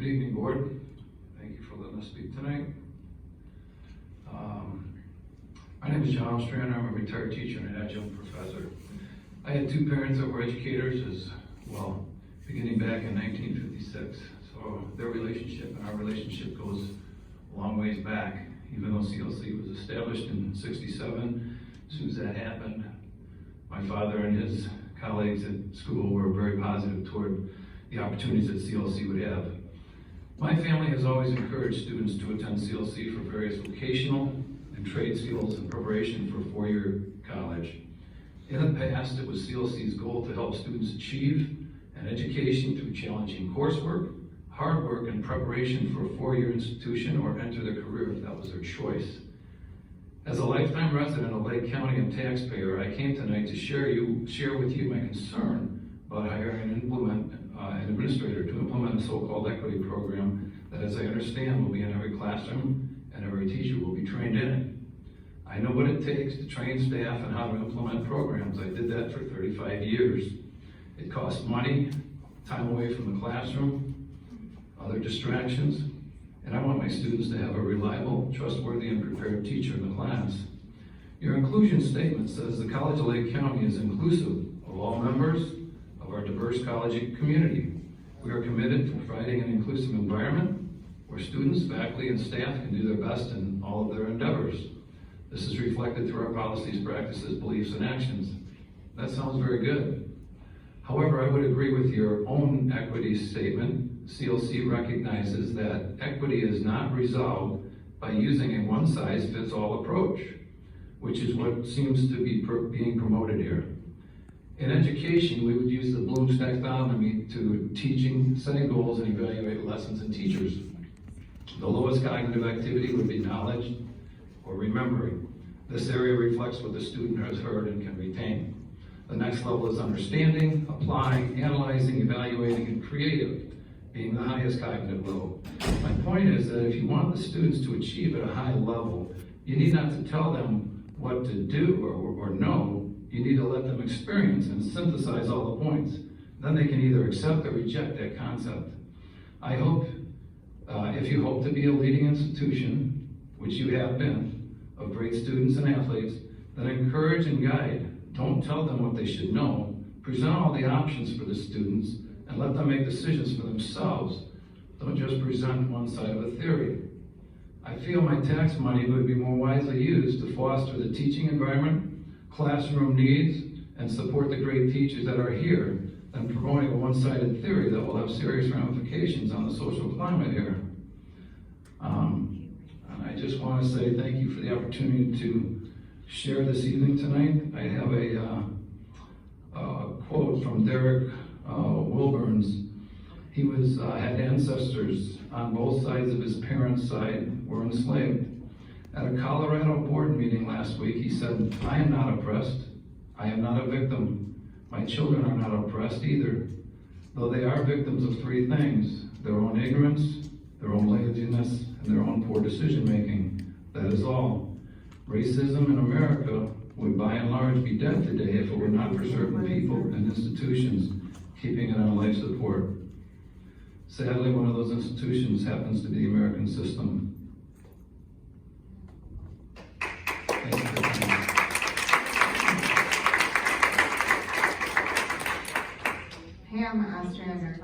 Good evening, board. Thank you for letting us speak tonight. My name is John Ostrander. I'm a retired teacher and an adjunct professor. I had two parents that were educators as well, beginning back in 1956. So their relationship and our relationship goes a long ways back. Even though CLC was established in '67, as soon as that happened, my father and his colleagues at school were very positive toward the opportunities that CLC would have. My family has always encouraged students to attend CLC for various vocational and trade skills in preparation for four-year college. In the past, it was CLC's goal to help students achieve an education through challenging coursework, hard work, and preparation for a four-year institution or enter their career if that was their choice. As a lifetime resident of Lake County and taxpayer, I came tonight to share with you my concern about hiring and implement an administrator to implement a so-called equity program that, as I understand, will be in every classroom and every teacher will be trained in it. I know what it takes to train staff and how to implement programs. I did that for 35 years. It costs money, time away from the classroom, other distractions, and I want my students to have a reliable, trustworthy, and prepared teacher in the class. Your inclusion statement says the College of Lake County is inclusive of all members of our diverse college community. We are committed to providing an inclusive environment where students, faculty, and staff can do their best in all of their endeavors. This is reflected through our policies, practices, beliefs, and actions. That sounds very good. However, I would agree with your own equity statement. CLC recognizes that equity is not resolved by using a one-size-fits-all approach, which is what seems to be being promoted here. In education, we would use the Bloom's taxonomy to teaching, setting goals, and evaluate lessons and teachers. The lowest cognitive activity would be knowledge or remembering. This area reflects what the student has heard and can retain. The next level is understanding, applying, analyzing, evaluating, and creative, being the highest cognitive level. My point is that if you want the students to achieve at a high level, you need not to tell them what to do or know. You need to let them experience and synthesize all the points. Then they can either accept or reject that concept. I hope, if you hope to be a leading institution, which you have been, of great students and athletes, then encourage and guide. Don't tell them what they should know. Present all the options for the students and let them make decisions for themselves. Don't just present one side of a theory. I feel my tax money would be more wisely used to foster the teaching environment, classroom needs, and support the great teachers that are here than promoting a one-sided theory that will have serious ramifications on the social climate here. And I just want to say thank you for the opportunity to share this evening tonight. I have a quote from Derek Wilburn's. He had ancestors on both sides of his parents' side were enslaved. At a Colorado board meeting last week, he said, "I am not oppressed. I am not a victim. My children are not oppressed either, though they are victims of three things: their own ignorance, their own laziness, and their own poor decision-making. That is all. Racism in America would by and large be dead today if it were not for certain people and institutions keeping it on life support. Sadly, one of those institutions happens to be the American system." Thank you for coming. Pam Ostrander.